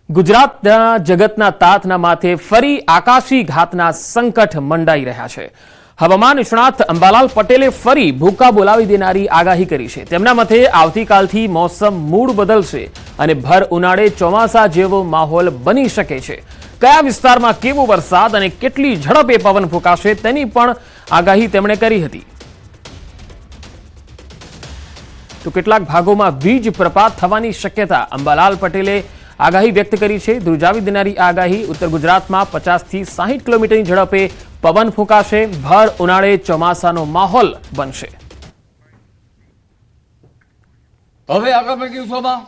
ગુજરાતના જગતના તાતના માથે ફરી આકાશી ઘાતના સંકટ મંડાઈ રહ્યા છે। હવામાન નિષ્ણાત અંબાલાલ પટેલે ફરી ભૂકા બોલાવી દેનારી આગાહી કરી છે। તેમના મતે આવતીકાલથી મોસમ મૂડ બદલશે અને ભર ઉનાળે ચોમાસા જેવો માહોલ બની શકે છે। કયા વિસ્તારમાં કેવો વરસાદ અને કેટલી ઝડપે પવન ફૂંકાશે તેની પણ આગાહી તેમણે કરી હતી। તો કેટલાક ભાગોમાં વીજ પ્રપાત થવાની શક્યતા અંબાલાલ પટેલે આગાહી વ્યક્ત કરી છે। ધ્રુજાવી દેનારી આગાહી ઉત્તર ગુજરાતમાં 50 થી 60 કિલોમીટરની ઝડપે પવન ફૂંકાશે। ભર ઉનાળે ચોમાસાનો માહોલ બનશે। હવે આગામી દિવસોમાં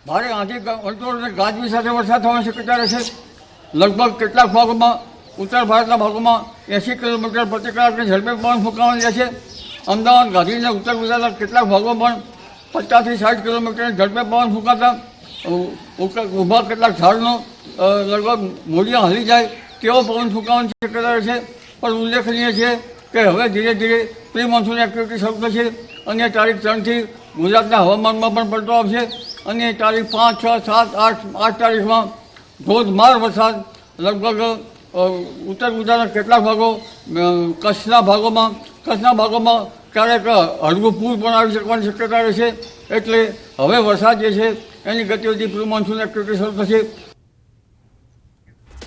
ભારે આંધી વંટોળ અને ગાજવી સાથે વરસાદ થવાની શક્યતા રહેશે। લગભગ કેટલાક ભાગોમાં ઉત્તર ભારતના ભાગોમાં 80 કિલોમીટર પ્રતિ કલાકની ઝડપે પવન ફૂંકાવાની રહેશે। અમદાવાદ ગાંધીનગર ઉત્તર ગુજરાતના કેટલાક ભાગોમાં પણ 50 થી 60 કિલોમીટરની ઝડપે પવન ફૂંકાતા ઊભા કેટલાક ઝાડનો લગભગ મૂળિયા હલી જાય તેવો પવન ફૂંકાવાની શક્યતા રહેશે। પણ ઉલ્લેખનીય છે કે હવે ધીરે ધીરે પ્રી મોન્સૂન એક્ટિવિટી શરૂ થશે અને તારીખ 3થી ગુજરાતના હવામાનમાં પણ પલટો આવશે અને તારીખ 5, 6, 7, 8 તારીખમાં ધોધમાર વરસાદ લગભગ ઉત્તર ગુજરાતના કેટલાક ભાગો કચ્છના ભાગોમાં ક્યારેક હળવું પૂર પણ આવી શકવાની શક્યતા રહેશે। એટલે હવે વરસાદ જે છે એની ગતિવિધિ પ્રી મોન્સૂન એક્ટિવિટી શરૂ થશે।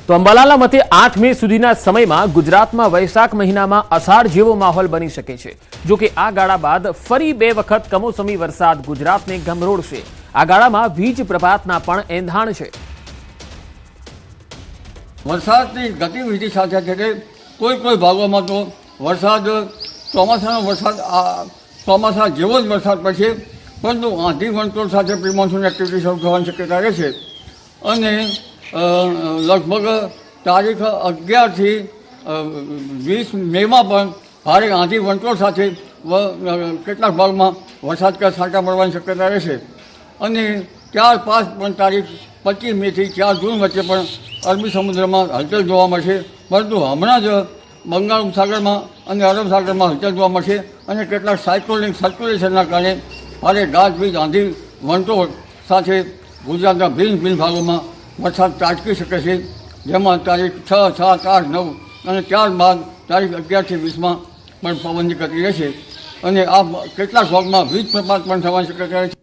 તો અંબાલાલના મતે 8 મે સુધીના સમયમાં ગુજરાતમાં વૈશાખ મહિનામાં અષાઢ જેવો માહોલ બની શકે છે। જો કે આ ગાળા બાદ ફરી 2 વખત કમોસમી વરસાદ ગુજરાતને ગમરોડશે। આ ગાળામાં વીજ પ્રપાતના પણ એંધાણ છે। વરસાદની ગતિવિધિ સાથે સાથે કોઈ ભાગોમાં તો ચોમાસા જેવો જ વરસાદ પડશે, પરંતુ આંધી વંટોળ સાથે પ્રી મોન્સૂન એક્ટિવિટી શરૂ થવાની શક્યતા રહેશે અને લગભગ તારીખ 11 થી 20 મેમાં પણ ભારે આંધી વંટોળ સાથે કેટલાક ભાગમાં વરસાદ કે છાંટા પડવાની શક્યતા રહેશે અને ત્યારબાદ પણ તારીખ 25 મે થી 4 જૂન વચ્ચે પણ અરબી સમુદ્રમાં હલચલ જોવા મળશે। પરંતુ હમણાં જ બંગાળ ઉપસાગરમાં અને અરબ સાગરમાં હલચલ જોવા મળશે અને કેટલાક સાયક્લોનિક સર્ક્યુલેશનના કારણે ભારે ગાજવીજ આંધી વંટોળ સાથે ગુજરાતના ભિન્ન ભાગોમાં વરસાદ ત્રાટકી શકે છે, જેમાં તારીખ 6, 7, 8, 9 અને ત્યારબાદ તારીખ 11 થી 20માં પણ પવનની ગતિ રહેશે અને આ કેટલાક ભાગમાં વીજ પ્રપાત પણ થવાની શક્યતા રહેશે।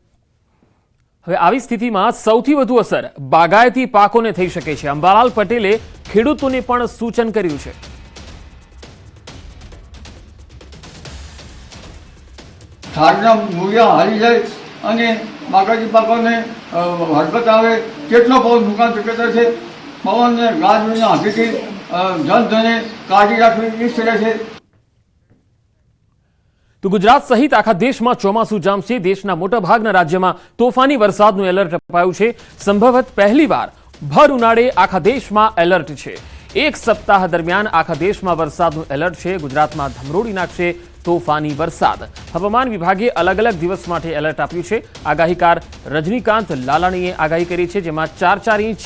હવે આવી સ્થિતિમાં સૌથી વધુ અસર બાગાયતી પાકોને થઈ શકે છે। અંબાલાલ પટેલે ખેડૂતોને પણ સૂચન કર્યું છે। ઝાડના મૂળિયા હારી જાય અને બાગાયતી પાકોને હરકત આવે કેટલો પવન ફૂંકાવાની શક્યતા છે। પવનને ગાજવીજના હાથીથી જનધને કાળજી રાખવી ઈચ્છે છે। તો ગુજરાત સહિત આખા દેશમાં ચોમાસું જામશે। દેશના મોટાભાગના રાજ્યમાં તોફાની વરસાદનું એલર્ટ અપાયું છે। સંભવત પહેલીવાર ભર ઉનાળે આખા દેશમાં એલર્ટ છે। એક સપ્તાહ દરમિયાન આખા દેશમાં વરસાદનું એલર્ટ છે। ગુજરાતમાં ધમરોડી નાખશે તોફાની વરસાદ। હવામાન વિભાગે અલગ અલગ દિવસ માટે એલર્ટ આપ્યું છે। આગાહીકાર રજનીકાંત લાલાણીએ આગાહી કરી છે, જેમાં 4 ઇંચ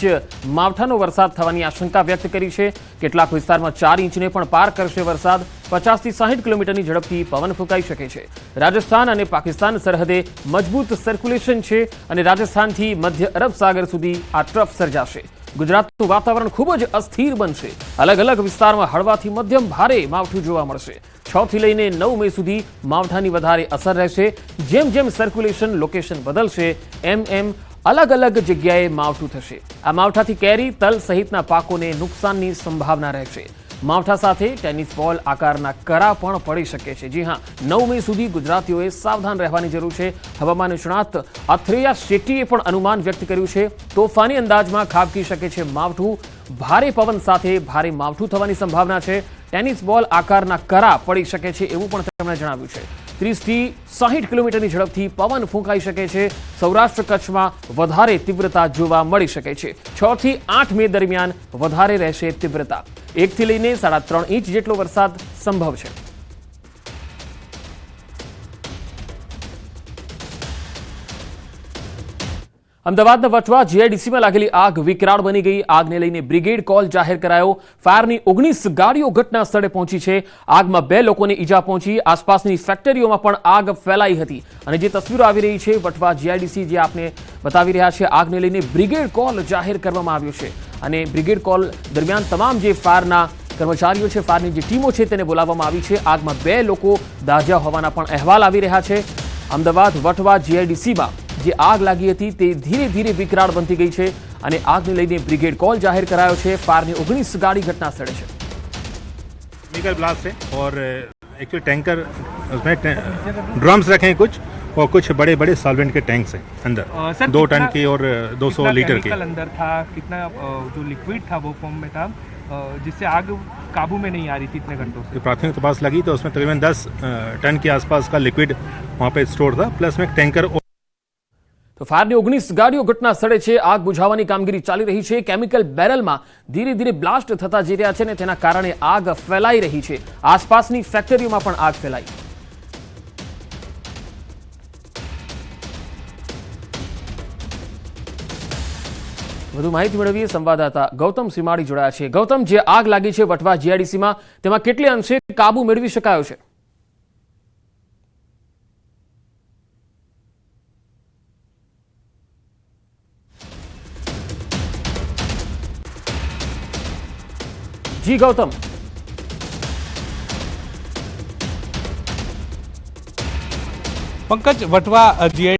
માવઠાનો વરસાદ થવાની આશંકા વ્યક્ત કરી છે। કેટલાક વિસ્તારમાં 4 ઇંચને પણ પાર કરશે વરસાદ। 50 થી 60 કિલોમીટરની ઝડપથી પવન ફૂંકાઈ શકે છે। રાજસ્થાન અને પાકિસ્તાન સરહદે મજબૂત સર્ક્યુલેશન છે અને રાજસ્થાનથી મધ્ય અરબ સાગર સુધી આ ટ્રફ સર્જાશે। ગુજરાતનું વાતાવરણ ખૂબ જ અસ્થિર બનશે। અલગ અલગ વિસ્તારમાં હળવાથી મધ્યમ ભારે માવઠું જોવા મળશે। 6 થી લઈને 9 મે સુધી માવઠાની વધારે અસર રહેશે। જેમ જેમ સર્ક્યુલેશન લોકેશન બદલશે એમ અલગ અલગ જગ્યાએ માવઠું થશે। આ માવઠાથી કેરી, તલ સહિતના પાકોને નુકસાનની સંભાવના રહેશે। માવઠા સાથે ટેનિસ બોલ આકારના કરા પણ પડી શકે છે। જી હા, 9 મે સુધી ગુજરાતીઓએ સાવધાન રહેવાની જરૂર છે। હવામાન નિષ્ણાત અથ્રેયા શેટ્ટીએ પણ અનુમાન વ્યક્ત કર્યું છે। તોફાની અંદાજમાં ખાબકી શકે છે માવઠું। ભારે પવન સાથે ભારે માવઠું થવાની સંભાવના છે। ટેનિસ બોલ આકારના કરા પડી શકે છે એવું પણ તેમણે જણાવ્યું છે। 30 થી 60 કિલોમીટરની ઝડપથી પવન ફૂંકાઈ શકે છે। સૌરાષ્ટ્ર કચ્છમાં વધારે તીવ્રતા જોવા મળી શકે છે। 6 થી 8 મે દરમિયાન વધારે રહેશે તીવ્રતા। 1 થી લઈને 3.5 ઇંચ જેટલો વરસાદ સંભવ છે। અમદાવાદના વટવા જીઆઈડીસીમાં લાગેલી આગ વિકરાળ બની ગઈ. આગને લઈને બ્રિગેડ કોલ જાહેર કરાયો. ફાયરની 19 ગાડીઓ ઘટના સ્થળે પહોંચી છે. આગમાં 2 લોકોને ઈજા પહોંચી. આસપાસની ફેક્ટરીઓમાં પણ આગ ફેલાઈ હતી. અને જે તસવીરો આવી રહી છે વટવા જીઆઈડીસી જે આપને બતાવી રહ્યા છે, આગને લઈને બ્રિગેડ કોલ જાહેર કરવામાં આવ્યો છે. અને બ્રિગેડ કોલ દરમિયાન તમામ જે ફાયરના કર્મચારીઓ છે, ફાયરની જે ટીમો છે તેને બોલાવવામાં આવી છે. આગમાં 2 લોકો દાઝ્યા હોવાના પણ અહેવાલ આવી રહ્યા છે. અમદાવાદ વટવા જીઆઈડીસીમાં જે આગ લાગી હતી તે ધીરે ધીરે વિકરાળ બનતી ગઈ છે અને આગને લઈને બ્રિગેડ કોલ જાહેર કરાયો છે. ફાયરની 19 ગાડી ઘટના સ્થળે છે. केमिकल ब्लास्ट है और एक्चुअली टैंकर उसमें ड्रम्स रखे हैं कुछ और कुछ बड़े बड़े सॉल्वेंट के टैंक्स हैं अंदर सर 2 टन के और 200 लीटर के. केमिकल अंदर था, कितना जो लिक्विड था वो फॉर्म में था जिससे आग काबू में नहीं आ रही थी इतने घंटों से. प्राथमिक तपास लगी तो उसमें तकरीबन 10 टन के आसपास का लिक्विड वहाँ पे स्टोर था, प्लस में टैंकर. તો ફાયરની 19 ગાડીઓ ઘટના સ્થળે છે. આગ બુઝાવવાની કામગીરી ચાલી રહી છે. કેમિકલ બેરલમાં ધીરે ધીરે બ્લાસ્ટ થતા જઈ રહ્યા છે ને તેના કારણે આગ ફેલાઈ રહી છે. આસપાસની ફેક્ટરીઓમાં પણ આગ ફેલાઈ. વધુ માહિતી મેળવીએ સંવાદદાતા ગૌતમ સીમાડી જોડાયા છે. ગૌતમ, જે આગ લાગી છે વટવા જીઆઈડીસીમાં તેમાં કેટલે અંશે કાબુ મેળવી શકાયો છે? જી ગૌતમ. पंकज वटवा जीआई